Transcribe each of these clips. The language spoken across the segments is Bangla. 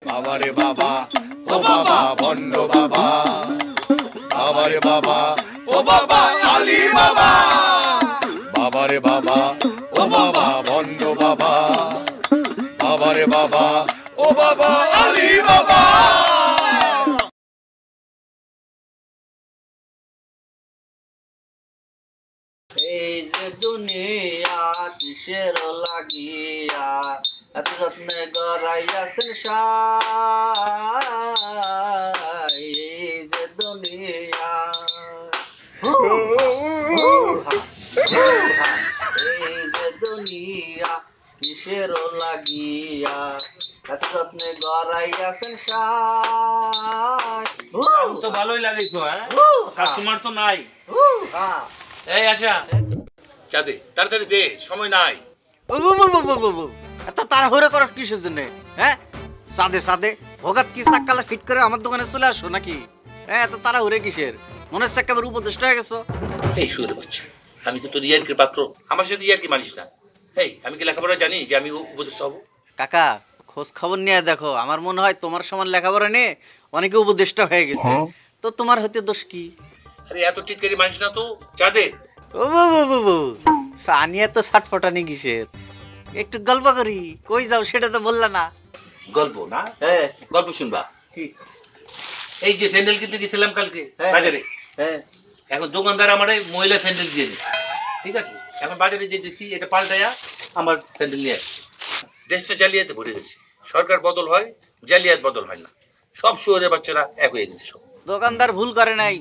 বাবা রে বাবা ও বাবা বন্ড বাবা, বাবা রে বাবা ও বাবা আলী বাবা, বাবা রে বাবা ও বাবা বন্ড বাবা, বাবা রে বাবা ও বাবা আলী বাবা। এই যে দুনিয়া কিসের লাগিয়া এত যত্নে গড়াইয়াছেন সাই, এই যে দুনিয়া এই যে দুনিয়া কিসের লাগিয়া এত যত্নে গড়াইয়াছেন সাই। তো ভালোই লাগেছো, হ্যাঁ কাস্টমার তো নাই। এই আচ্ছা চাঁদে তাড়াতাড়ি দে, সময় নাই। এত তাড়াহুড়ো করার কিসের জন্য? হ্যাঁ সাদে সাদে ভগাত কি সাকালে ফিট করে আমার দোকানে চলে আসো নাকি? হ্যাঁ এত তাড়াহুড়ো কিসের? মনে হচ্ছে একেবারে উপদেষ্টা হয়ে গেছো। এই শুয়ে বাচ্চা, আমি তো তোর ইয়ার্কির পাত্র, আমার সাথে ইয়ার্কি মানিস না। এই আমি কি লেখাপড়া জানি যে আমি উপদেষ্টা হবো? কাকা খোঁজ খবর নিয়ে দেখো, আমার মনে হয় তোমার সমান লেখাপড়া নিয়ে অনেকে উপদেষ্টা হয়ে গেছে, তো তোমার হতে দোষ কি? আরে এত টিটকারি মানিস না তো চাঁদে। ও বাবু সানিয়া তো ছটফটানি কিসের? একটু গল্প করি, কই যাও সেটা তো বললা না। গল্প না? হ্যাঁ গল্প শুনবা। এই যে স্যান্ডেল কিনতে গেছিলাম কালকে বাজারে, হ্যাঁ এখন দোকানদার আমার মহিলা স্যান্ডেল দিয়ে দিচ্ছে, ঠিক আছে? এখন বাজারে যে দেখছি এটা পাল্টাইয়া আমার স্যান্ডেল নিয়ে আসছে। দেশটা জালিয়াতে ভরে গেছে, সরকার বদল হয় জালিয়াত বদল হয় না, সব শহরের বাচ্চারা এক হয়ে গেছে সব। দোকানদার ভুল করে নাই,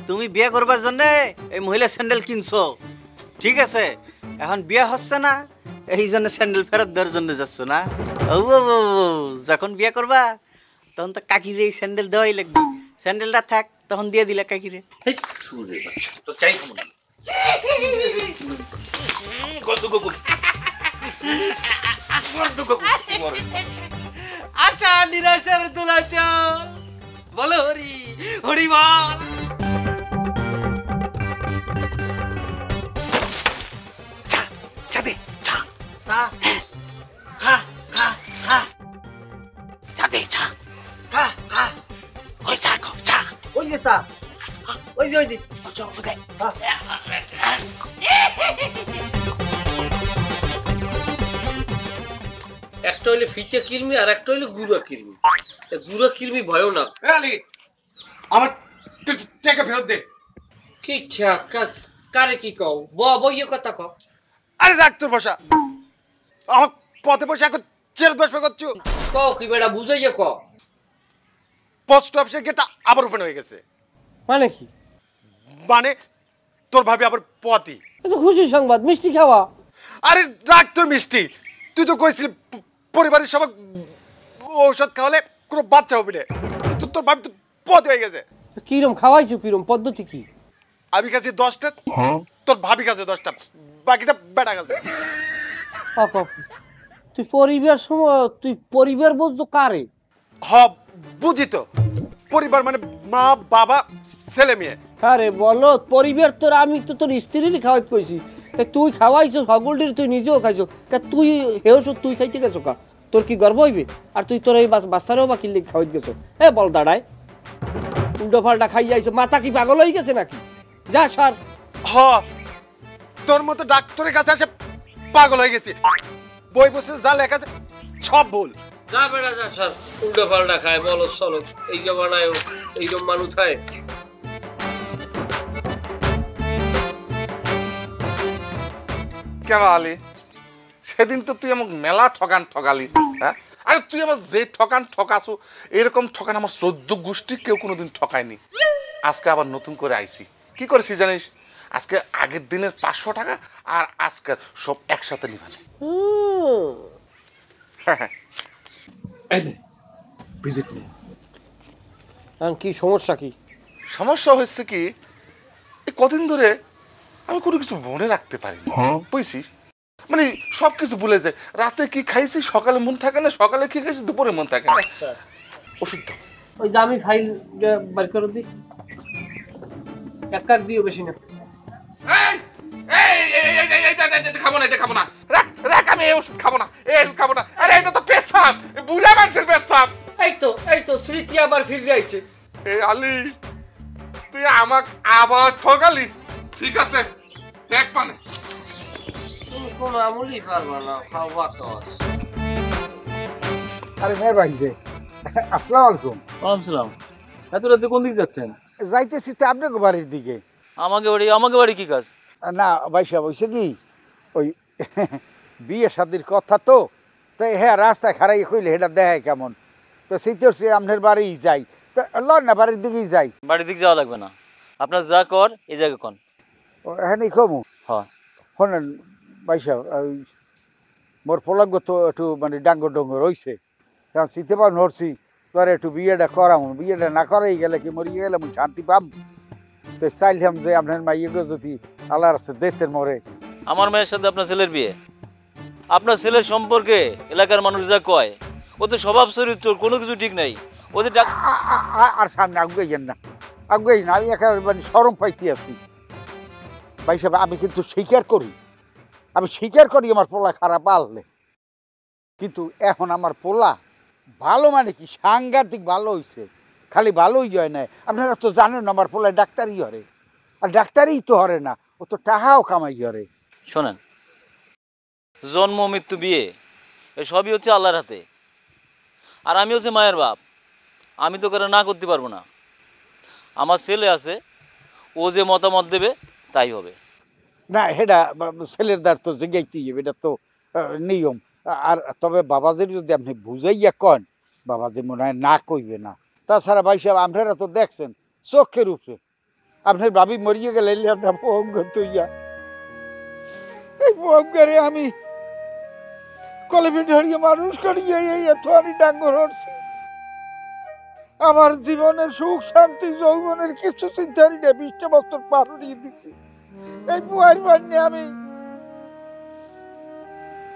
তুমি বিয়ে করবার জন্য এই মহিলা স্যান্ডেল কিনছো, ঠিক আছে? এখন বিয়ে হচ্ছে না, এই জন্য স্যান্ডেল ফেরত দেওয়ার জন্য যাচ্ছ না? ও যখন বিয়ে করবা তখন তো কাকিরে এই স্যান্ডেল দেওয়াই লাগবে, স্যান্ডেলটা থাক তখন দিয়ে দিলে কাকিরে। তো চাই কেমন আশা নিরাশার দোলাচ বলো হরি হরি বল। চাঁদে চা চা খা খা খা চাঁদে চা খা খা ওই চা খাও চা। ওই যে চা, ওই যে একটা হইলে ফিচে কিরমি আর একটা হইলে গুড়া কিরমি। গুড়া কিরমি ভয়ও না। আলী আমার টাকা ফেরত দে। কি টাকা? কারে কি কও? বইয়ে কথা কও। আরে রাখ তোর বসা, আমার পথে বসে এখন চেল বসবে করছো। কও কি বেটা বুঝাইয়ে কও। পোস্ট অফিসের গেটটা আবার ওপেন হয়ে গেছে। মানে কি? মানে তোর ভাবি আবার পথই। তো খুশি সংবাদ, মিষ্টি খাওয়া। আরে রাখ তোর মিষ্টি, তুই তো কইছিলি পরিবারের সবাই ঔষধ খাওয়ালে কোনো বাচ্চা হবে না, তোর ভাবি তো পথ হয়ে গেছে। কিরম খাওয়াইছো, কিরম পদ্ধতি কি? আমি কাছে 10টা, তোর ভাবি কাছে 10টা, বাকিটা বেটা কাছে। তুই পরিবার বুঝছো কারে? হ বুঝি তো, পরিবার মানে মা বাবা ছেলে মেয়ে। আরে বলো পরিবার তোর, আমি তো তোর স্ত্রীরই খাওয়াইতে কইছি, তুই খাওয়াইছো সকলটির, তুই নিজেও খাইছো, তুই হেওছো, তুই খাইতে গেছো কা? তোর কি গর্ব হইবে? আর তুই তোর এই বাচ্চারেও বা কিনলে খাওয়াইতে গেছো? এ বল দাঁড়ায়, উল্টো পাল্টা খাই যাইছো, মাথা কি পাগল হয়ে গেছে নাকি? যা সর। হ তোর মতো ডাক্তারের কাছে আসে পাগল হয়ে গেছি, বই বসে যা লেখা আছে সব ভুল। যা বেড়া যা সর, উল্টো পাল্টা খায় বলো চলো, এই জমানায় এইরকম মানুষ খায়। কেন আলী, সেদিন তো তুই আমাকে মেলা ঠকান ঠকালি, হ্যাঁ? আরে তুই আমার যে ঠকান ঠকাছো, এরকম ঠকান আমার 14 গোষ্ঠী কেউ কোনোদিন ঠকায়নি। আজকে আবার নতুন করে আইছি, কি করেছি জানিস? আজকে আগের দিনের 500 টাকা আর আজকে সব একসাথে নিবানে। কি সমস্যা? কি সমস্যা হয়েছে কি, এই কদিন ধরে আমি কোনো কিছু মনে রাখতে পারিনি, বুঝছিস? মানে সবকিছু ভুলে যায়, রাতে কি খাইছি সকালে মন থাকে না, সকালে কি খাইছি দুপুরে মন থাকে না। ওষুধ দাও। ওই দামি ফাইল বের করে দি, এক কাক দিও, বেশি না। খাবো না, এটা খাবো না, রাখ রাখ, আমি এই ওষুধ খাবো না, এই খাবো না। আরে এটা তো পেশাব, বুড়া মানুষের পেশাব। কি আবার ফিরে আইছে? এই আলী তুই আমাক আবার ঠকালি। ঠিক আছে দেখ পানে তুমি কোনো আমলই পারবা না, খাওয়া খাওয়া। আরে মেহরবান যে, আসসালামু আলাইকুম। ওয়ালাইকুম সালাম। এত রাতে কোন দিকে যাচ্ছেন? যাইতেছি তো আপনাকে বাড়ির দিকে। আমাকে বাড়ি কি কাজ? না ভাই সাহেব, হয়েছে কি ওই বিয়ে শাদির কথা তো, তাই হ্যাঁ রাস্তায় খারাই কইলে এটা দেখায় কেমন, তো সেইটার সে আপনার বাড়িই যাই, তো লন না বাড়ির দিকেই যাই। বাড়ির দিকে যাওয়া লাগবে না, আপনার যা কর এই জায়গা কন। হ্যাঁ নেই কমু। হ্যাঁ শোনেন ভাই সাহেব, ওই মোর পলঙ্গ তো একটু মানে ডাঙ্গর ডঙ্গর রয়েছে, কারণ শীতে পা নড়ছি, তোর একটু বিয়েটা করাম, বিয়েটা না করাই গেলে কি মরিয়ে গেলে আমি শান্তি পাম, তো চাইলাম যে আপনার মাইয়েকে যদি আল্লাহ রাস্তা দেখতেন মরে। আমার মেয়ের সাথে আপনার ছেলের বিয়ে, আপনার ছেলের সম্পর্কে এলাকার মানুষ যা কয়, ও তো স্বভাব চরিত্র কোনো কিছু ঠিক নাই। ও যে আর সামনে আগুয়েন না, আগুয়েই না, আমি একেবারে মানে সরম পাইতে আছি ভাই সাহেব। আমি কিন্তু স্বীকার করি, আমি স্বীকার করি আমার পোলা খারাপ আনলে, কিন্তু এখন আমার পোলা ভালো মানে কি সাংঘাতিক ভালো হয়েছে, খালি ভালোই হয় না। আপনারা তো জানেন আমার পোলায় ডাক্তারই হরে, আর ডাক্তারই তো হরে না, ও তো টাকাও কামাই হরে। শোনেন, জন্ম মৃত্যু বিয়ে সবই হচ্ছে আল্লাহর হাতে, আর আমি হচ্ছে মায়ের বাপ, আমি তো করে না করতে পারবো না। আমার ছেলে আছে, ও যে মতামত দেবে তাই হবে। না এটা ছেলের দ্বার তো জেগাইতেই হবে, এটা তো নিয়ম। আর তবে বাবাজির যদি আপনি বুঝাইয়া কন, বাবাজি মনে হয় না কইবে না। তাছাড়া ভাই সাহেব আপনারা তো দেখছেন চোখের উপরে, আপনার ভাবি মরিয়ে গেলে আপনার মোহঙ্গ তৈয়া, এই মোহঙ্গারে আমি কলেজে ধরিয়ে মানুষ করিয়ে এই এত আমি ডাঙ্গর হচ্ছি। আমার জীবনের সুখ শান্তি যৌবনের কিছু চিন্তা নেই, 20টা বছর পার হয়ে দিচ্ছি এই বুয়ার বান্যে। আমি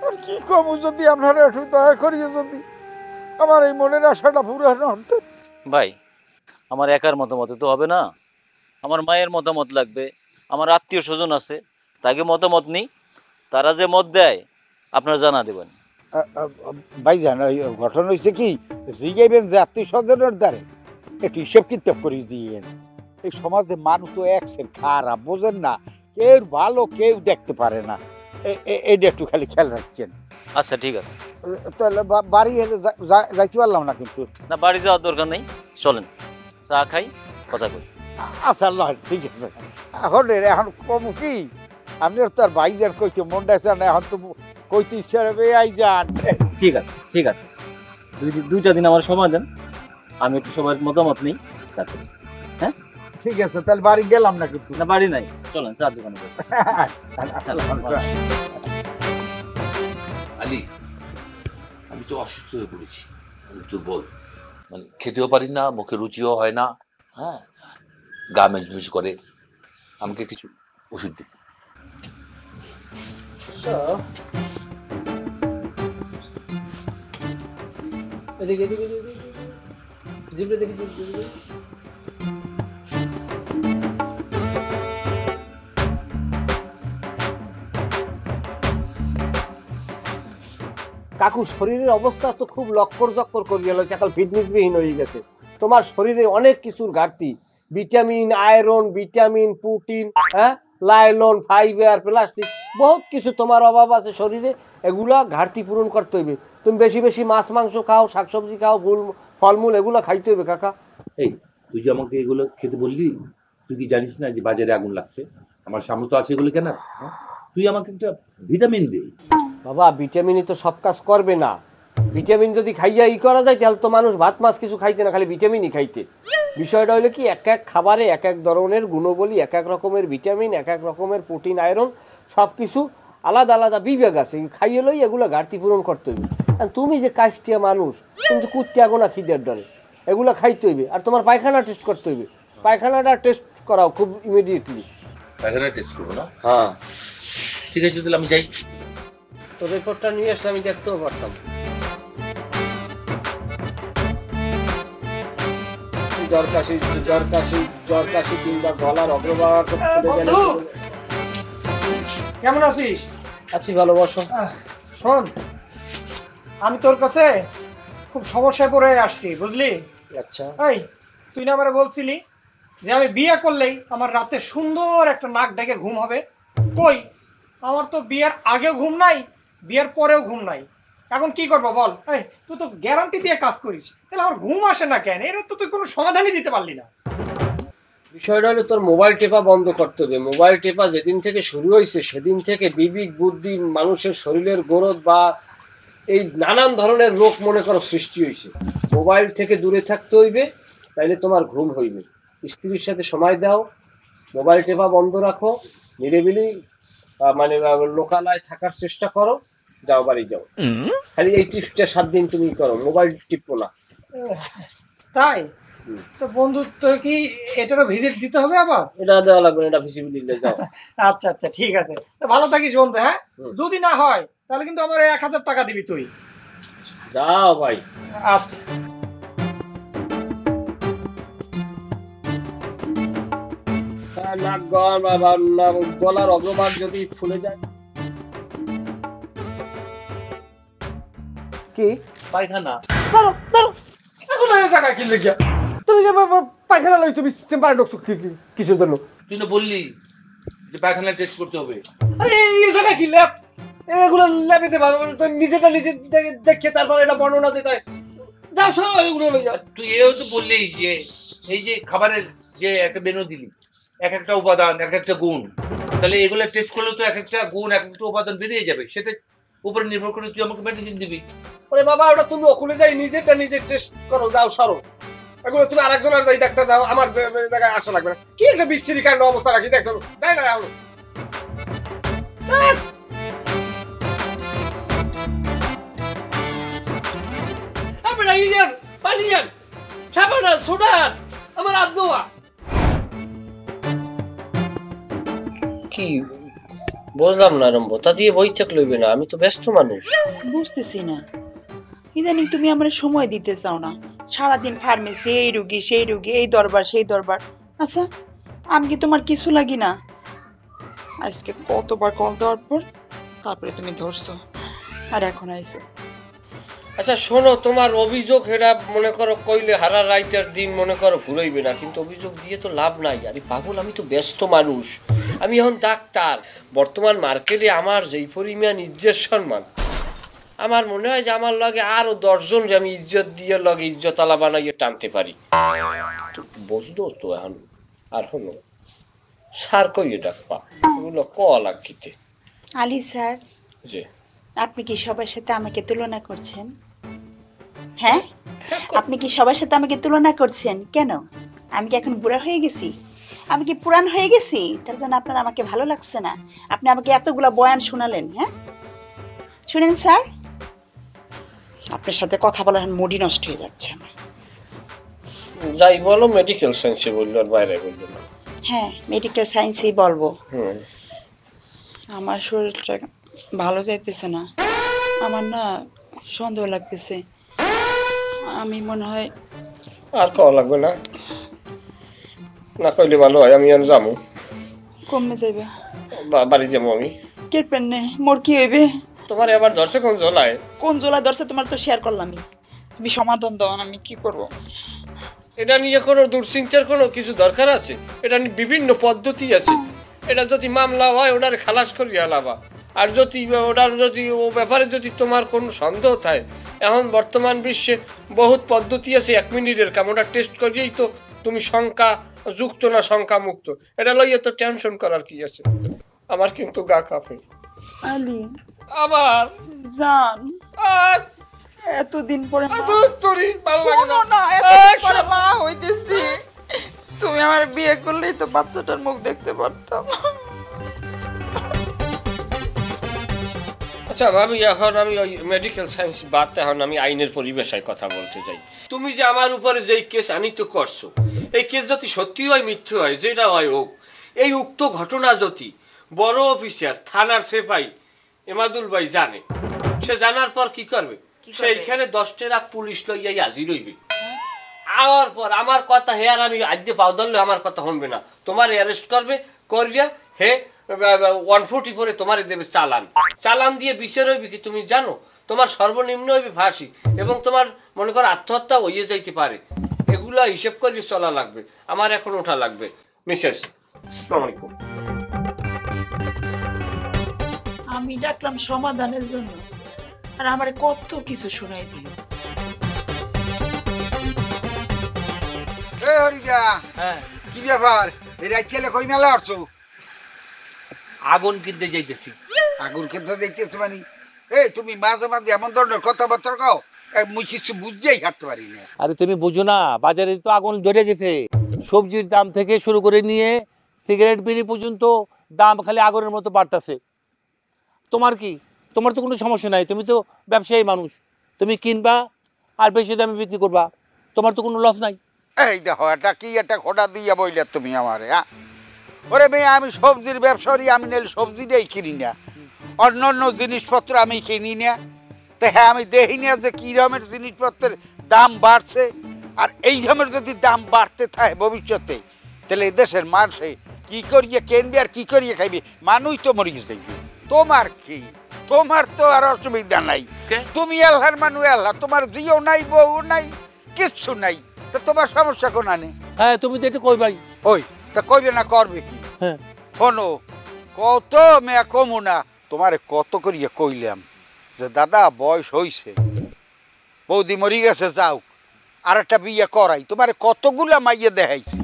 আর কি কম, যদি আপনারা একটু দয়া করিয়ে যদি আমার এই মনের আশাটা পূরণ হতে। ভাই আমার একার মতামতে তো হবে না, আমার মায়ের মতামত লাগবে, আমার আত্মীয় স্বজন আছে, তাকে মতামত নিই, তারা যে মত দেয় আপনারা জানা দেবেন। ভাইজান ওই ঘটনা হয়েছে কি, জিগাইবেন যে আত্মীয় স্বজনের দ্বারে একটু হিসেব কিতাব করে দিয়েন। এই সমাজে মানুষ তো একসের খারাপ, বোঝেন না, কেউ ভালো কেউ দেখতে পারে না, এটা একটু খালি খেয়াল রাখছেন। আচ্ছা ঠিক আছে, তাহলে বাড়ি যাইতে পারলাম না কিন্তু। না বাড়ি যাওয়ার দরকার নেই, চলেন চা খাই কথা বলি। আচ্ছা আল্লাহ ঠিক আছে। এখন কম কি আপনার তো আর ভাইজান কইতে মনটা চান না, এখন তো কইতে ইচ্ছা হবে আই যান। ঠিক আছে ঠিক আছে, দুইটা দিন আমার সময় দেন, আমি একটু সবার মতামত নিই তারপরে। হ্যাঁ ঠিক আছে, তাহলে বাড়ি গেলাম না কিন্তু। না বাড়ি নাই, চলেন চার দোকানে যাই। আলী আমি তো অসুস্থ হয়ে পড়েছি, আমি দুর্বল, মানে খেতেও পারি না, মুখে রুচিও হয় না, হ্যাঁ গা মেজমেজ করে, আমাকে কিছু ওষুধ দিন। কাকু শরীরের অবস্থা তো খুব লক্কর জক্কর করে গেল, এখন ফিটনেসবিহীন হয়ে গেছে। তোমার শরীরে অনেক কিছুর ঘাটতি, ভিটামিন, আয়রন, ভিটামিন, প্রোটিন, হ্যাঁ লাইলন, ফাইবার, প্লাস্টিক, বহুত কিছু তোমার অভাব আছে শরীরে, এগুলা ঘাটতি পূরণ করতে হইবে। তুমি বেশি বেশি মাছ মাংস খাও, শাকসবজি খাও, ফলমূল এগুলো খাইতে হইবে কাকা। এই তুই যে আমাকে এগুলো খেতে বললি, তুই কি জানিস না যে বাজারে আগুন লাগছে, আমার সামনে তো আছে এগুলো কেনার, তুই আমাকে একটা ভিটামিন দে। বাবা ভিটামিনই তো সব কাজ করবে না, ভিটামিন যদি খাইয়া করা যায় তাহলে তো মানুষ ভাত মাছ কিছু খাইতে না, খালি ভিটামিনই খাইতে। বিষয়টা হলো কি, এক এক খাবারে এক এক ধরনের গুণবলী, এক এক রকমের ভিটামিন, এক এক রকমের প্রোটিন, আয়রন, সব কিছু আলাদা আলাদা বিভাগ আছে, খাইয়ে লই এগুলো ঘাটতি পূরণ করতে হইবে। আর তুমি যে কাষ্টিয়া মানুষ, তুমি তো কুত্তিয়া গোনা খিদের ডরে, এগুলো খাইতে হইবে। আর তোমার পায়খানা টেস্ট করতে হইবে, পায়খানাটা টেস্ট করাও খুব ইমিডিয়েটলি। পায়খানা টেস্ট করবো না? হ্যাঁ ঠিক আছে, তাহলে আমি যাই। তো রিপোর্টটা নিয়ে আসলে আমি দেখতেও পারতাম। জ্বর কাশি কিংবা গলার অগ্রভাগ। কেমন আছিস? আছি ভালো, বসো। শোন, আমি তোর কাছে খুব সমস্যায় পড়ে আসছি, বুঝলি? আচ্ছা এই তুই না আমারে বলছিলি যে আমি বিয়ে করলেই আমার রাতে সুন্দর একটা নাক ডেকে ঘুম হবে, কই আমার তো বিয়ের আগেও ঘুম নাই, বিয়ের পরেও ঘুম নাই। এখন কি করবো বল? এই তুই তো গ্যারান্টি দিয়ে কাজ করিস, তাহলে আমার ঘুম আসে না কেন? এর তো তুই কোনো সমাধানই দিতে পারলি না। বিষয়টা হলো তোর মোবাইল টেপা বন্ধ করতে হবে। মোবাইল টেপা যেদিন থেকে শুরু হয়েছে সেদিন থেকে বিবেক বুদ্ধি মানুষের শরীরের গ্রোথ বা এই নানান ধরনের রোগ মনে করো সৃষ্টি হয়েছে। মোবাইল থেকে দূরে থাকতে হইবে, তাইলে তোমার ঘুম হইবে। স্ত্রীর সাথে সময় দাও, মোবাইল টেপা বন্ধ রাখো, নিরিবিলি মানে লোকালয় থাকার চেষ্টা করো, যাও বাড়ি যাও। খালি এই টিপসটা 7 দিন তুমি করো, মোবাইল টিপো না। তাই তো বন্ধু, তো কি এটারও ভিজিট দিতে হবে আবার? এটা দেওয়া লাগবে না, এটা ভিজিবিলিটি যাও। আচ্ছা আচ্ছা ঠিক আছে, তো ভালো থাকিস বন্ধু। হ্যাঁ, যদি না হয় তাহলে কিন্তু আমার 1000 টাকা দিবি তুই। যাও ভাই। আচ্ছা নাক গলার অগ্রভাগ যদি ফুলে যায়। কি পায়খানা? দাঁড়ো দাঁড়ো, এখন এই জায়গা কি লিখিয়া তুমি পায়খানা লই তুমি চেম্বারে ঢুকছো কিসের জন্য? তুই না বললি যে পায়খানা টেস্ট করতে হবে। আরে এই জায়গা কি ল্যাব? এগুলো ল্যাবে দেবা, নিজেটা নিজে দেখে তারপর এটা বর্ণনা দিতে হয়। যাও সব এগুলো লই যাও। তুই এও তো বললি যে এই যে খাবারের যে একটা মেনু দিলি, এক একটা উপাদান এক একটা গুণ, তাহলে এগুলো টেস্ট করলে তো এক একটা গুণ এক একটা উপাদান বেরিয়ে যাবে, সেটা উপরে নির্ভর করে তুই আমাকে মেডিসিন দিবি। ওরে বাবা, ওটা তুমি ওখানে যাই নিজেটা নিজে টেস্ট করো, যাও সরো। এগুলো তুমি আরেকজনের যাই ডাক্তার দাও, আমার জায়গায় আসা লাগবে না। কি একটা বিশ্রী কাণ্ড অবস্থা রাখি দেখছো, যাই না রাখো। আপনারা ইন্ডিয়ান পালিয়ান সাবানা সোডা আমার আদোয়া কি বললাম না রম্ব, তা দিয়ে বই চেক লইবে না, আমি তো ব্যস্ত মানুষ। বুঝতেছি না, ইদানিং তুমি আমার সময় দিতে চাও না। সারাদিন ফার্মেসি, এই রুগী সেই রুগী, এই দরবার সেই দরবার। আচ্ছা, আমি কি তোমার কিছু লাগি না? আজকে কতবার কল দেওয়ার পর তারপরে তুমি ধরছো, আর এখন আইছো। আচ্ছা শোনো, তোমার অভিযোগ এরা মনে করো কইলে হারা রাইতের দিন মনে করো ঘুরাইবে না, কিন্তু অভিযোগ দিয়ে তো লাভ নাই। আরে পাগল, আমি তো ব্যস্ত মানুষ, আমি এখন ডাক্তার। বর্তমান মার্কেটে আমার যেই পরিমাণ ইজ্জত সম্মান, আমার মনে হয় যে আমার লগে আরো 10 জন আমি ইজ্জত দিয়ে লগে ইজ্জত আলা বানাইয়ে টানতে পারি। তো বুঝলো তো এখন। আর হলো সার কইয়ে ডাকপা, এগুলো ক লাগিতে। আলী স্যার, যে আপনি কি সবার সাথে আমাকে তুলনা করছেন? হ্যাঁ, আপনি কি সবার সাথে আমাকে তুলনা করছেন কেন? আমি কি এখন বুড়া হয়ে গেছি? আমি কি পুরান হয়ে গেছি? তার জন্য আপনার আমাকে ভালো লাগছে না? আপনি আমাকে এতগুলা বয়ান শোনালেন। হ্যাঁ শুনেন স্যার, আপনার সাথে কথা বলার মুডই নষ্ট হয়ে যাচ্ছে আমার। যাই বলো, মেডিকেল সায়েন্সে বললো, আর বাইরে বললো না। হ্যাঁ, মেডিকেল সায়েন্সেই বলবো। আমার শরীরটা ভালো যাইতেছে না, আমার না সন্দেহ লাগতেছে। আমি মনে হয় আর কওয়া লাগবে না, না কইলে ভালো হয়। আমি আর যাবো। কমে যাইবে? বাড়ি যাবো আমি। কেরপেন নে, মোর কি হইবে? তোমার এবার ধরছে কোন জলায়? কোন জোলা ধরছে তোমার তো শেয়ার করলামই, তুমি সমাধান দাও না, আমি কি করব? এটা নিয়ে কোনো দুশ্চিন্তার কোনো কিছু দরকার আছে? এটা নিয়ে বিভিন্ন পদ্ধতি আছে। এটা যদি মামলা হয় ওটার খালাস করি আলাবা, আর যদি ওটার যদি ও ব্যাপারে যদি তোমার কোনো সন্দেহ থাকে, এখন বর্তমান বিশ্বে বহুত পদ্ধতি আছে 1 মিনিটের কাম। ওটা টেস্ট করিয়েই তো তুমি শঙ্কা যুক্ত না শঙ্কা মুক্ত। এটা লইয়ে তো টেনশন করার কি আছে? আমার কিন্তু গা কাঁপে। আলী আবার জান, এতদিন পরে মা হইতেছি, তুমি আমার বিয়ে করলেই তো বাচ্চাটার মুখ দেখতে পারতাম। আচ্ছা ভাবি, এখন আমি ওই মেডিকেল সায়েন্স বাদ, এখন আমি আইনের পরিবেশায় কথা বলতে চাই। তুমি যে আমার উপরে যেই কেস আনিত করছো, এই কেস যদি সত্যি হয় মিথ্যে হয় যেটা হয় হোক, এই উক্ত ঘটনা যদি বড় অফিসার থানার সেপাই এমাদুল ভাই জানে, সে জানার পর কি করবে? সেইখানে 10টা রাত পুলিশ লইয়াই হাজির হইবে। আমার পর আমার কথা হে, আর আমি আজকে পাও ধরলে আমার কথা শুনবে না, তোমার অ্যারেস্ট করবে, করিয়া হে 140 পরে তোমার দেবে চালান। চালান দিয়ে বিচার হইবে কি তুমি জানো? তোমার সর্বনিম্ন হইবে ফাঁসি, এবং তোমার মনে করো আত্মহত্যা হইয়ে যাইতে পারে। ওইগুলা হিসেব করে চলা লাগবে। আমার এখন ওঠা লাগবে। মিসেস, আসসালামু আলাইকুম। আমি ডাকলাম সমাধানের জন্য, আর আমার কত কিছু শোনাই দিল। এ হরিদা, কি ব্যাপার? এই রাইতেলে কই মেলা আসছো? আগুন কিনতে যাইতেছি। আগুন কিনতে যাইতেছো মানে? এই তুমি মাঝে মাঝে এমন ধরনের কথাবার্তা কও, মুই কিছু বুঝতেই হাঁটতে পারি না। আরে তুমি বুঝো না, বাজারে তো আগুন ধরে গেছে। সবজির দাম থেকে শুরু করে নিয়ে সিগারেট বিড়ি পর্যন্ত দাম খালি আগুনের মতো বাড়তেছে। তোমার কি? তোমার তো কোনো সমস্যা নাই, তুমি তো ব্যবসায়ী মানুষ, তুমি কিনবা আর বেশি দামে বিক্রি করবা, তোমার তো কোনো লস নাই। এই দেখো, এটা কি একটা খোটা দিয়া বইলে তুমি আমারে? হ্যাঁ, ওরে মেয়ে, আমি সবজির ব্যবসায়ী, আমি নাহলে সবজিটাই কিনি না, অন্য অন্য জিনিসপত্র আমি কিনি না। তো হ্যাঁ, আমি দেখি না যে কি রকমের জিনিসপত্রের দাম বাড়ছে, আর এই রকমের যদি দাম বাড়তে থাকে ভবিষ্যতে, তাহলে এই দেশের মানুষে কি করিয়ে কিনবে আর কি করিয়ে খাইবে? মানুষ তো মরিয়ে যাইবে। তোমার কি? তোমার তো আর অসুবিধা নাই, তুমি আল্লাহর মানুষ, আল্লাহ তোমার জিও নাই, বউ নাই, কিচ্ছু নাই, তো তোমার সমস্যা কোন আনে? হ্যাঁ, তুমি তো এটা কইবাই। ওই তা কইবে না, করবে কি? হ্যাঁ, শোনো, কত মেয়া কমু না, তোমারে কত করিয়ে কইলাম যে দাদা বয়স হইছে, বৌদি মরি গেছে, যাও আর একটা বিয়ে করাই। তোমারে কতগুলা মাইয়ে দেখাইছি,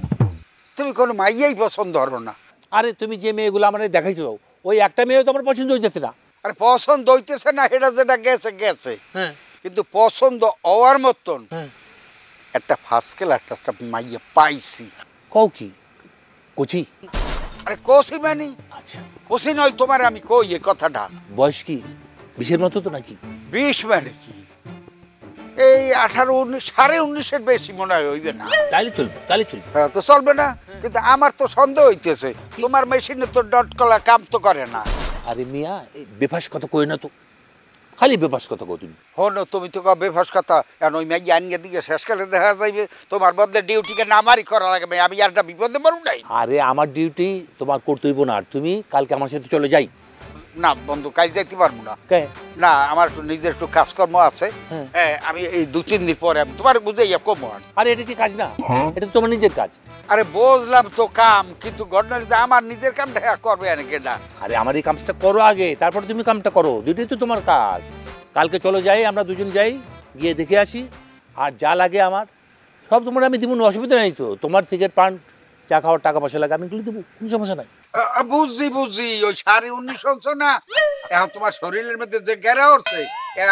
তুমি কোনো মাইয়াই পছন্দ হলো না। আরে তুমি যে মেয়েগুলো আমার দেখাইছো, ওই একটা মেয়ে তো আমার পছন্দ হইতেছে না। আরে পছন্দ হইতেছে না, এটা যেটা গেছে গেছে, হ্যাঁ, কিন্তু পছন্দ হওয়ার মতন হ্যাঁ, একটা ফার্স্ট ক্লাস একটা মাইয়া পাইছি। কও কি? কুচি? আরে কোসি মানে? আচ্ছা, কোসি নয়, তোমার আমি কই এই কথাটা। বয়স কি 20-এর মতো তো নাকি? 20 মানে কি? এই 18, 19, 19.5-এর বেশি মনে হয় হইবে না। তাইলে চলবে, তাইলে চলবে। হ্যাঁ, তো চলবে না, কিন্তু আমার তো সন্দেহ হইতেছে তোমার মেশিনে তো ডট কলা কাম তো করে না। আরে মিয়া, বেফাস কথা কই না তো, খালি বেফাস কথা কও তুমি। হনো, তুমি তো বেফাস কথা, এখন ওই ম্যাগি আনিয়ে দিকে শেষকালে দেখা যাইবে তোমার বদলে ডিউটিকে নামারি করা লাগবে। আমি আর একটা বিপদে পড়ব নাই। আরে আমার ডিউটি তোমার করতে হইব না, আর তুমি কালকে আমার সাথে চলে যাই। না বন্ধু, কাল যাইতে পারবো না। না, আমার নিজের একটু কাজকর্ম আছে। হ্যাঁ, আমি এই 2-3 দিন পরে আমি তোমার বুঝাইয়া কমো। আরে এটা কি কাজ না, এটা তো তোমার নিজের কাজ। আরে বুঝলাম তো কাম, কিন্তু ঘটনা আমার নিজের কামটা করবে অনেকে না। আরে আমার এই কাজটা করো আগে, তারপর তুমি কামটা করো, দুইটাই তো তোমার কাজ। কালকে চলে যাই, আমরা দুজন যাই, গিয়ে দেখে আসি, আর যা লাগে আমার সব তোমার আমি দিব, অসুবিধা নাই তো। তোমার সিগারেট পান চা খাওয়ার টাকা পয়সা লাগে আমি এগুলো দেবো, কোনো সমস্যা নাই। বুঝছি বুঝছি, ওই 19.5 হচ্ছে না, এখন তোমার শরীরের মধ্যে যে গেরা উঠছে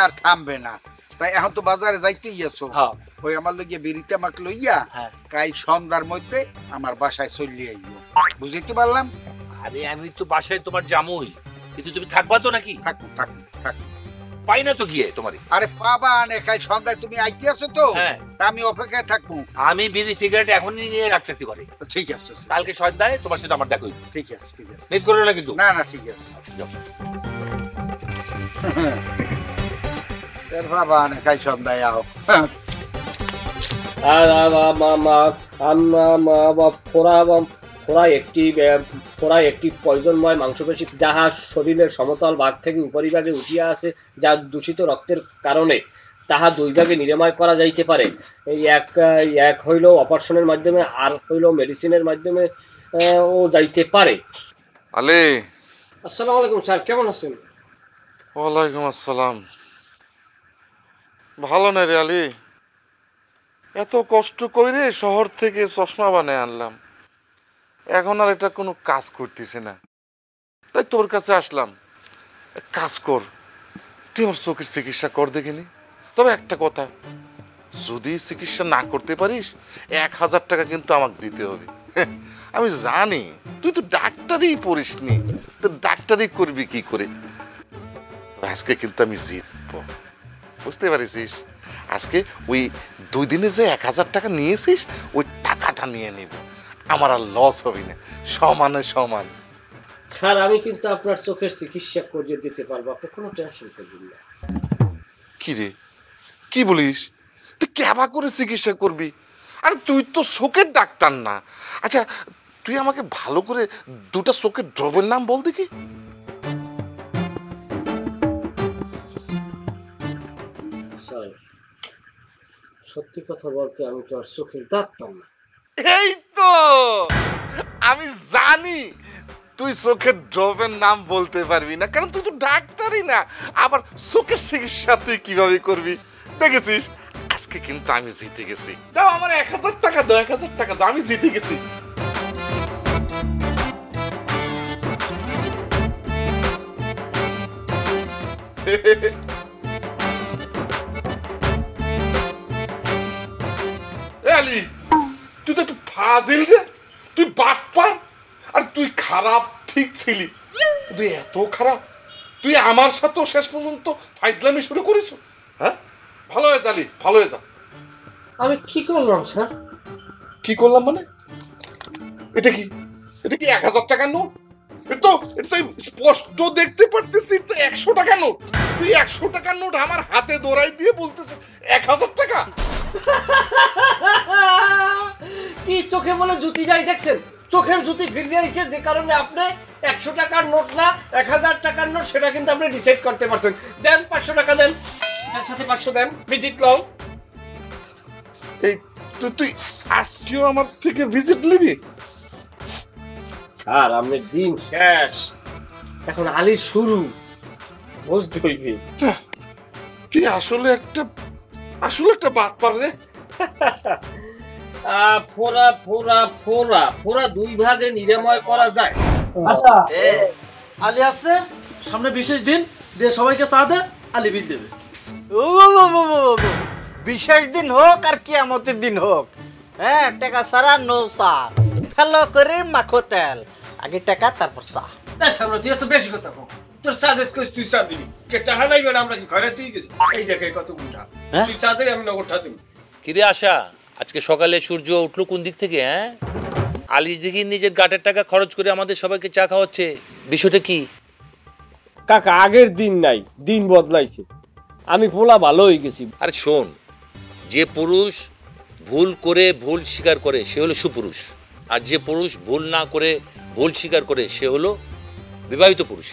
আর থামবে না, তাই এখন তো বাজারে যাইতেই আছো। ওই আমার লইয়া বিড়িতে আমাকে লইয়া কাল সন্ধ্যার মধ্যে আমার বাসায় চলিয়ে আইব, বুঝতে পারলাম? আরে আমি তো বাসায় তোমার জামুই, কিন্তু তুমি থাকবা তো নাকি? থাকুন থাকুন থাকুন, পাই না তো গিয়ে তোমার। আরে পাবা নে, কাল সন্ধ্যায় তুমি আইতে আছো তো, তা আমি অপেক্ষায় থাকবো। আমি বিড়ি সিগারেট এখনই নিয়ে রাখতেছি ঘরে। ঠিক আছে, কালকে সন্ধ্যায় তোমার সাথে আমার দেখা হইবে। ঠিক আছে ঠিক আছে, মিস করো না কিন্তু। না না, ঠিক আছে। বাবা নে, কাল সন্ধ্যায় আও। ফোড়া একটি পয়জনময় মাংসপেশী, যাহা শরীরের সমতল ভাগ থেকে উপরিভাগে উঠিয়া আসে, যা দূষিত রক্তের কারণে তাহা 2 ভাগে নিরাময় করা যাইতে পারে। এই এক হইল অপারেশনের মাধ্যমে, আর হইল মেডিসিনের মাধ্যমে ও যাইতে পারে। আলে, আসসালামু আলাইকুম স্যার, কেমন আছেন? ওয়ালাইকুম আসসালাম। ভালো না রে আলী, এত কষ্ট করে শহর থেকে চশমা বানিয়ে আনলাম, এখন আর এটা কোনো কাজ করতেছে না, তাই তোর কাছে আসলাম। কাজ কর, তুই আমার চোখের চিকিৎসা কর দেখিনি। তবে একটা কথা, যদি চিকিৎসা না করতে পারিস 1000 টাকা কিন্তু আমাকে দিতে হবে। আমি জানি তুই তো ডাক্তারই পড়িসনি, তো ডাক্তারই করবি কি করে। আজকে কিন্তু আমি জিতবো, বুঝতে পারিস? আজকে ওই 2 দিনে যে 1000 টাকা নিয়েছিস, ওই টাকাটা নিয়ে নিব, আমার আর লস হবে না, সমানে সমান। স্যার, আমি কিন্তু আপনার চোখের চিকিৎসা করিয়ে দিতে পারবো, আপনি কোনো টেনশন করবেন না। কি রে, কি বলিস? তুই কেবা করে চিকিৎসা করবি? আরে তুই তো চোখের ডাক্তার না। আচ্ছা, তুই আমাকে ভালো করে 2টা চোখের ড্রপের নাম বল দেখি। সত্যি কথা বলতে আমি তো আর চোখের ডাক্তার না। এই তো আমি জানি তুই চোখের ড্রপের নাম বলতে পারবি না, কারণ তুই তো ডাক্তারই না। আবার চোখের চিকিৎসা তুই কিভাবে করবি দেখেছিস। আজকে কিন্তু আমি জিতে গেছি। দাও আমার 1000 টাকা দাও, 1000 টাকা দাও, আমি জিতে গেছি। আলি তুই তো একটু ফাজিল রে, তুই বাটপার, আর তুই খারাপ ঠিক ছিলি, তুই এত খারাপ তুই আমার সাথেও শেষ পর্যন্ত ফাইজলামি শুরু করেছ। হ্যাঁ ভালো হয়ে যালি, ভালো হয়ে যা। আমি কি করলাম স্যার? কি করলাম মানে? এটা কি 1000 টাকার নোট? এটা তো স্পষ্ট দেখতে পারতেছি তো 100 টাকার নোট। তুই 100 টাকার নোট আমার হাতে দৌড়াই দিয়ে বলতেছিস 1000 টাকা? কি চোখে বলে জুতি যাই দেখছেন? চোখের জুতি ফিরিয়ে দিচ্ছে, যে কারণে আপনি 100 টাকার নোট না 1000 টাকার নোট সেটা কিন্তু আপনি ডিসাইড করতে পারছেন। দেন 500 টাকা দেন, তার সাথে 500 দেন, ভিজিট লও। এই তুই আজকেও আমার থেকে ভিজিট নিবি? স্যার আপনার দিন শেষ, এখন আলির শুরু, বুঝতে হইবে। তুই আসলে একটা বাটপার রে। ফোড়া ফোড়া ফোড়া ফোড়া 2 ভাগে নিরাময় করা যায়। আচ্ছা আলী আসছে, সামনে বিশেষ দিন, দিয়ে সবাইকে চা দে, আলী বিল দেবে। বিশেষ দিন হোক আর কিয়ামতের দিন হোক, হ্যাঁ টাকা ছাড়া নো চা, ফেলো করে মাখো তেল, আগে টাকা তারপর চা। সামনে তুই এত বেশি কথা কও, তোর চা দে তুই চা দিবি, কে টাকা নাইবে না? আমরা কি ঘরে তুই গেছি? এই দেখে কত গুণা, তুই চা দে আমি নগদটা দিবি। কিরে আশা, আজকে সকালে সূর্য উঠলো কোন দিক থেকে? হ্যাঁ আলী দেখি নিজের গাটের টাকা খরচ করে আমাদের সবাইকে চা খাওয়াচ্ছে, বিষয়টা কি? কাকা আগের দিন নাই, দিন বদলাইছে, আমি পোলা ভালো হয়ে গেছি। আরে শোন, যে পুরুষ ভুল করে ভুল স্বীকার করে সে হলো সুপুরুষ, আর যে পুরুষ ভুল না করে ভুল স্বীকার করে সে হলো বিবাহিত পুরুষ।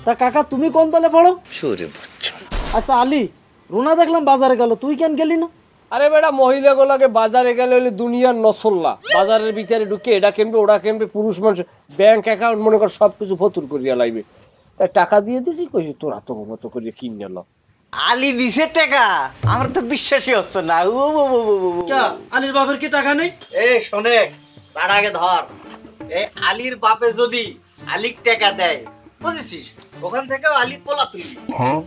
তা কাকা তুমি কোন দলে পড়ো? সুরে বাচ্চা। আচ্ছা আলী, রুনা দেখলাম বাজারে গেল, তুই কেন গেলি না? আরে বেটা মহিলাগুলোকে বাজারে গেলে হলে দুনিয়ার নসল্লা, বাজারের ভিতরে ঢুকে এটা কিনবে ওটা কিনবে, পুরুষ মানুষ ব্যাংক অ্যাকাউন্ট মনে কর সবকিছু ফতুর করিয়া লাইবে, তাই টাকা দিয়ে দিছি, কইছি তোরা তো মতো করিয়া কিনে এলো। আলী দিছে টাকা? আমার তো বিশ্বাসই হচ্ছে না। আলীর বাপের কি টাকা নেই? এ শোনে, তার আগে ধর, এই আলীর বাপে যদি আলীক টাকা দেয় বুঝিস, ওখান থেকে আলী তোলা তুলবি।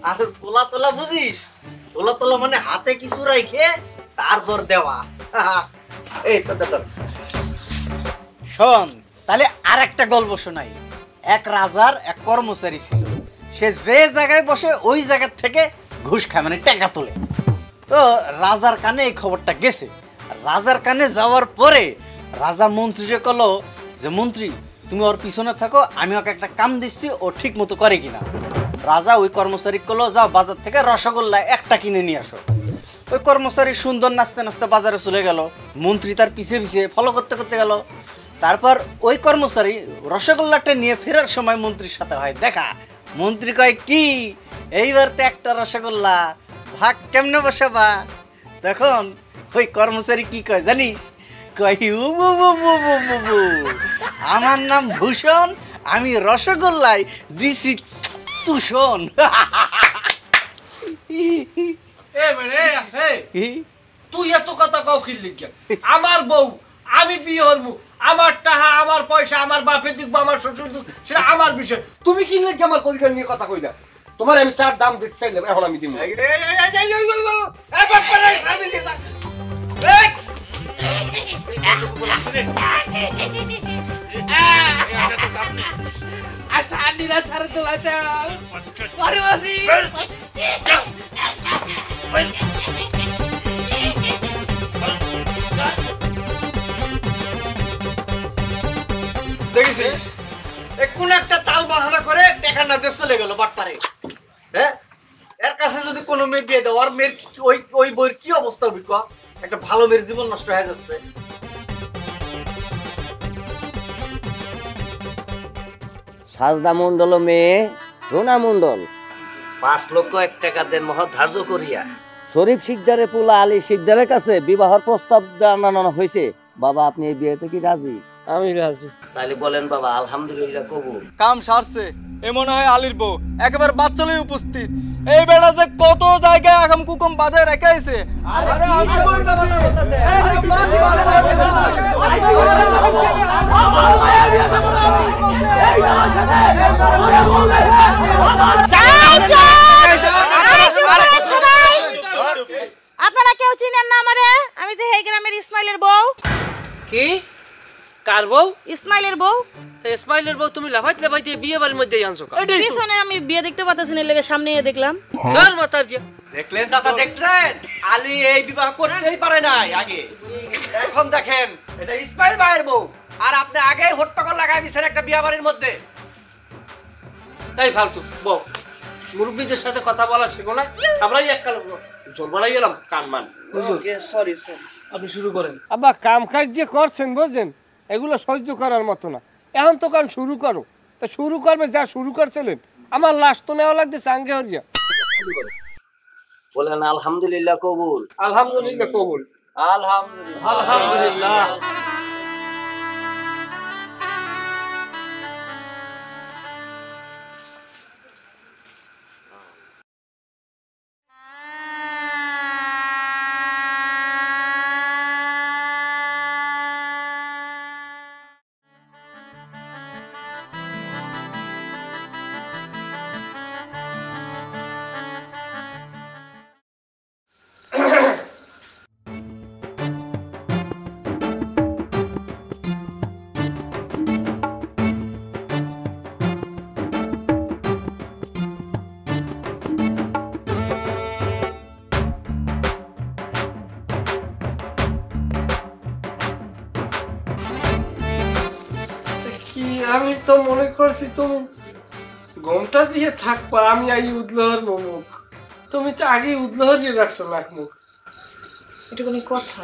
আর তোলা তোলা বুঝিস, তোলা তোলা মানে হাতে কিছু রাখে তারপর দেওয়া। এই তো শোন, তাহলে আর একটা গল্প শোনাই। এক রাজার এক কর্মচারী ছিল, সে যে জায়গায় বসে ওই জায়গা থেকে ঘুষ খায়, মানে টাকা তোলে। তো রাজার কানে এই খবরটা গেছে। রাজার কানে যাওয়ার পরে রাজা মন্ত্রীকে কল যে মন্ত্রী তুমি ওর পিছনে থাকো, আমি ওকে একটা কাম দিচ্ছি, ও ঠিক মতো করে কিনা। রাজা ওই কর্মচারী কল যাও বাজার থেকে রসগোল্লা একটা কিনে নিয়ে আসো। ওই কর্মচারী সুন্দর নাচতে নাচতে বাজারে চলে গেল, মন্ত্রী তার পিছে পিছে ফলো করতে করতে গেল। তারপর ওই কর্মচারী রসগোল্লাটা নিয়ে ফেরার সময় মন্ত্রীর সাথে হয় দেখা। মন্ত্রী কয় কি, এইবার তো একটা রসগোল্লা, ভাগ কেমনে বসাবা? তখন ওই কর্মচারী কি কয় জানিস? কয় আমার নাম ভূষণ, আমি রসগোল্লায় দিছি তুষণ। তুই এত কথা কাউ কিনলি কেন? আমার বউ, আমি বিয়ে হবো, আমার টাকা আমার পয়সা, আমার বাপে দিক আমার শ্বশুর দিক, সেটা আমার বিষয়। তুমি কিনলে কি আমার পরিবার নিয়ে কথা কইলা? তোমার আমি চার দাম দিতে চাইলাম, এখন আমি দিব। দেখেছিস কোন একটা তাল বাহানা করে টাকা না দিয়ে চলে গেল বাটপারে। হ্যাঁ, এর কাছে যদি কোনো মেয়ে বিয়ে দাও, আর মেয়ের ওই বইয়ের কি অবস্থা হবে? একটা ভালো মেয়ের জীবন নষ্ট হয়ে যাচ্ছে। সাজদা মন্ডল মেয়ে রুনা মন্ডল 5 লক্ষ 1 টাকা দেন মহা ধার্য করিয়া শরীফ শিকদারের পোলা আলী শিকদারের কাছে বিবাহের প্রস্তাব জানানো হয়েছে। বাবা আপনি এই বিয়েতে কি রাজি? আমি রাজি। তাহলে বলেন বাবা আলহামদুলিল্লাহ কবুল। কাম সারছে, এ মনে হয় আলীর বউ একেবারে বাচ্চালই উপস্থিত। এই বেড়া যে কত জায়গায় আগাম কুকুম বাঁধে রেখেছে। আপনারা কেউ চিনেন না আমারে? আমি যে এই গ্রামের ইসমাইলের বউ। কি কার বউ? ইসমাইলের বউ। ইসমাইলের বউ তুমি লাফাইতে লাফাইতে বিয়ে বাড়ির মধ্যে আনছো কা? পিছনে আমি বিয়ে দেখতে পাচ্ছি না, লেগে সামনে দেখলাম। কার মাথার দিয়া দেখলেন চাচা, দেখলেন আলী এই বিবাহ করতেই পারে নাই আগে। এখন দেখেন এটা ইসমাইল ভাইয়ের বউ, আর আপনি আগে হট্টগোল লাগাই দিয়েছেন একটা বিয়ে বাড়ির মধ্যে। তাই ফালতু বউ মুরব্বীদের সাথে কথা বলা শেখো না। আমরাই এককাল জোর বাড়াই গেলাম কান মান। সরি আপনি শুরু করেন। আবার কাম কাজ যে করছেন বুঝছেন, এগুলো সহ্য করার মতো না। এখন তো কারণ শুরু করো, তা শুরু করবে যা শুরু করছিলেন। আমার লাস্ট তো নেওয়া লাগছে সাঙ্গে হরিয়া। বলেন আলহামদুলিল্লাহ কবুল। আলহামদুলিল্লাহ কবুল। আলহামদুলিল্লাহ আলহামদুলিল্লাহ। আমি তো মনে করছি তুমি ঘোমটা দিয়ে থাকবা, আমি আই উদলহর মুখ। তুমি তো আগেই উদলহরই রাখছো নাক মুখ। এটা কোনো কথা?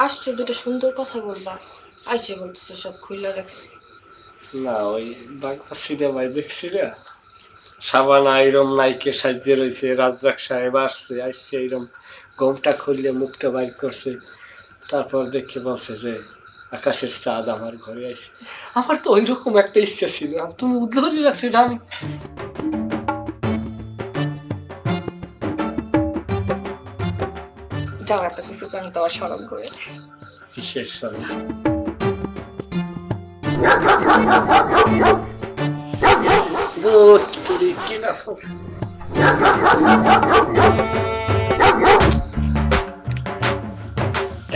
আসছো দুটো সুন্দর কথা বলবা, আইসে বলতেছে সব খুইলা রাখছি। না ওই বাংলা সিনেমায় দেখছি না, সাবানা এরম নাইকে সাজিয়ে রয়েছে, রাজ্জাক সাহেব আসছে, আসছে এরম ঘোমটা খুললে মুখটা বাইর করছে, তারপর দেখে বলছে যে আকাশের চাঁদ আমার ঘরে আসছে। আমার তো ওই রকম একটা ইচ্ছা ছিল, তুমি উদ্ধারই রাখছো এটা আমি। যাও এত কিছু কেন তোমার স্মরণ করে বিশেষ স্মরণ।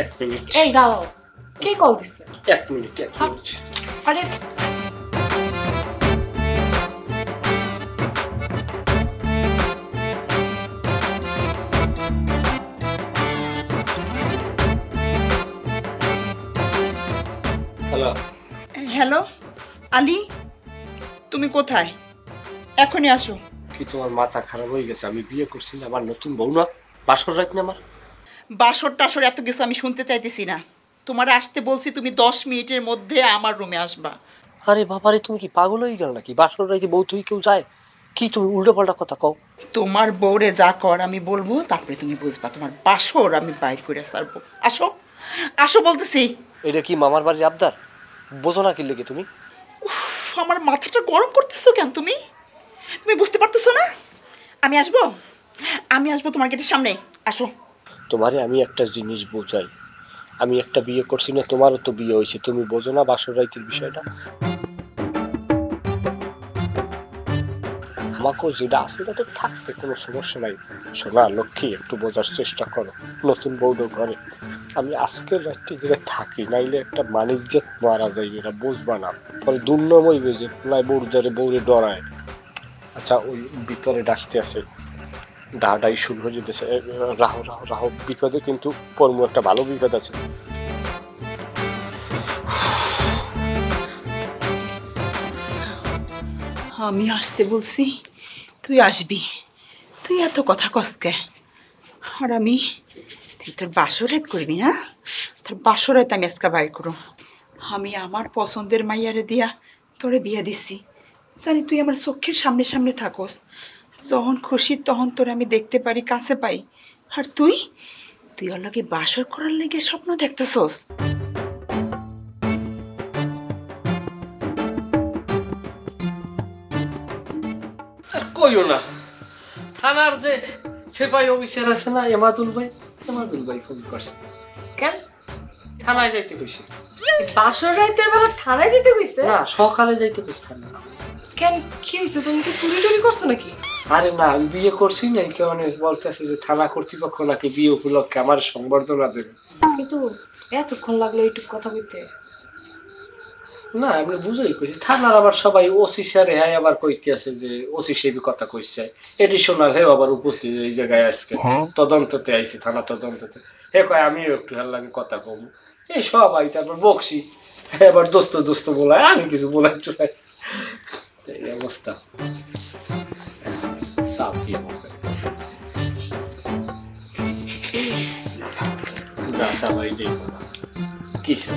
এক মিনিট। এই দাঁড়াও, কে কল দিছে? এক মিনিট। আরে হ্যালো হ্যালো আলী, তুমি কোথায়? এখনই আসো। কি তোমার মাথা খারাপ হয়ে গেছে? আমি বিয়ে করছি না, আমার নতুন বউ না, বাসর রাত না আমার। বাসর টাসর এত কিছু আমি শুনতে চাইতেছি না। তোমার আসতে বলছি, তুমি 10 মিনিটের মধ্যে আমার রুমে আসবা। আরে বাবারে, তুমি কি পাগল হয়ে গেল নাকি? বাসর রাইতে বউ তুই কেউ যায়? কি তুমি উল্টো পাল্টা কথা কও? তোমার বউরে যা কর আমি বলবো, তারপরে তুমি বুঝবা। তোমার বাসর আমি বাইর করে ছাড়বো। আসো আসো বলতেছি। এটা কি মামার বাড়ির আবদার? বোঝো না কি লেগে তুমি? আমার মাথাটা গরম করতেছো কেন তুমি? তুমি বুঝতে পারতেছো না? আমি আসবো তোমার গেটের সামনে। আসো। তোমারে আমি একটা জিনিস বোঝাই, আমি একটা বিয়ে করছি না, তোমারও তো বিয়ে হয়েছে, তুমি বোঝো না বাসর রাইতের বিষয়টা? আমাকেও যেটা আছে এটা তো থাকবে, কোনো সমস্যা নাই। সোনা লক্ষ্মী, একটু বোঝার চেষ্টা করো। নতুন বউদের ঘরে আমি আজকের রাত্রে যেটা থাকি, নাইলে একটা মানিজ্যত মারা যায়, এটা বুঝবা না। পরে দুর্নাম হইবে যে নাই বউরে ডরায়। আচ্ছা ওই ভিতরে ডাকতে আছে, ডাহাডাই শুরু হয়ে যেতেছে। রাহো রাহো রাহো, বিপদে কিন্তু পরমু, একটা ভালো বিপদ আছে। আমি আসতে বলছি, তুই আসবি। তুই এত কথা কসকে। আর আমি, তুই তোর বাসরাত করবি না? তোর বাসরাত আমি আজকে বাইর করো। আমি আমার পছন্দের মাইয়ারে দিয়া তোরে বিয়ে দিছি, জানি তুই আমার চোখের সামনে সামনে থাকোস। যখন খুশি তখন তোরে আমি দেখতে পারি, কাছে পাই। আর তুই তুই ওর লগে বাসর করার লেগে স্বপ্ন দেখতেছস? কইও না, থানার যে সেপাই অফিসার আছে না এমাদুল ভাই ফোন করছে। কেন? থানায় যাইতে কইছে। বাসর রাতের বেলা থানায় যেতে কইছে? না, সকালে যাইতে কইছে থানায়। কেন, কি হইছে? তুমি কি চুরি টুরি করছো নাকি? আরে না, আমি বিয়ে করছি না, কেমন বলতেছে যে থানা কর্তৃপক্ষ নাকি বিয়ে উপলক্ষে আমার সংবর্ধনা দেবে। কিন্তু এতক্ষণ লাগলো এইটুক কথা কইতে? না, আমি বুঝাই কইছি। থানার আবার সবাই ওসি স্যার হ্যাঁ আবার কইতে আছে যে ওসি সেবি কথা কইছে, এডিশনাল হে আবার উপস্থিত এই জায়গায় আজকে তদন্ততে আইছে, থানা তদন্ততে। হে কয় আমিও একটু হের লাগে কথা কম, এই সবাই তারপর বকছি, এবার দোস্ত বলায়, আমি কিছু বলাই চলাই, এই অবস্থা। যা সবাই দেখো কিছু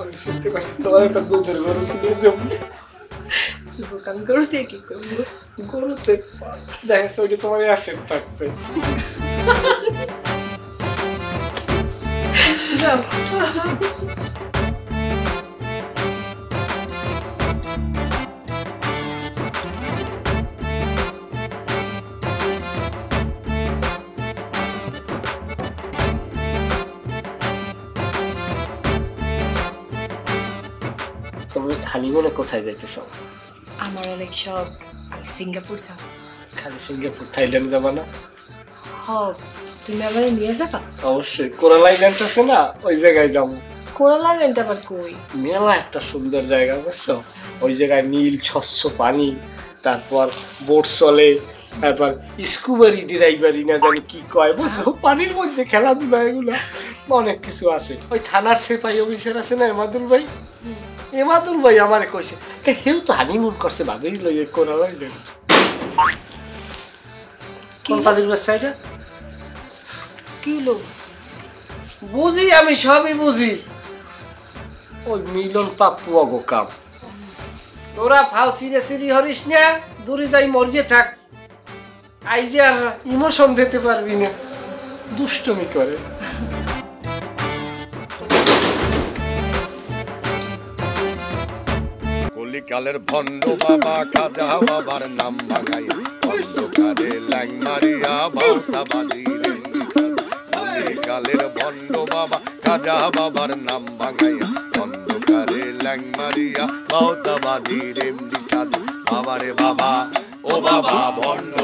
আমি শুনতে পাচ্ছি তোমার একটা দুধের গরু কিনে দেবো। আমি গরুতে কি করবো? গরুতে দেখেছো ওইটা তোমার আছে থাকবে। যাও। তুমি হানিমুনে কোথায় যাইতেছ? আমার অনেক শখ, আমি সিঙ্গাপুর যাব। খালি সিঙ্গাপুর, থাইল্যান্ড যাবা না? হ, তুমি আমার নিয়ে যাবা? অবশ্যই, কোরাল আইল্যান্ড আছে না, ওই জায়গায় যাবো। কোরাল আইল্যান্ড আবার কই? মেলা একটা সুন্দর জায়গা, বুঝছো? ওই জায়গায় নীল স্বচ্ছ পানি, তারপর বোট চলে, তারপর স্কুবারি ড্রাইভারি না জানি কি কয়, বুঝছো? পানির মধ্যে খেলাধুলা, এগুলা অনেক কিছু আছে। ওই থানার সেপাই অফিসার আছে না এমাদুল ভাই আমারে কইছে হেউ তো হানিমুন করছে ভাবেই লই কোরাল আইল্যান্ড। কোন পাজিগুলোর সাইডে? কি লোক? বুঝি, আমি সবই বুঝি। ওই মিলন পাপ্পু অগো কাম। তোরা ফাও সিরি হরিস না, দূরে যাই মরিয়ে থাক, আইজে আর ইমোশন দিতে পারবি না, দুষ্টমি করে। কলিকালের ভণ্ড বাবা খাজা বাবার নাম ভাঙাইয়া অন্ধকারে ল্যাং মারিয়া বাউতা বাজিলেন। কলিকালের ভণ্ড বাবা খাজা বাবার নাম ভাঙাইয়া অন্ধকারে ল্যাং মারিয়া বাউতা বাজিলেন। বাবারে বাবা, ও বাবা ভণ্ড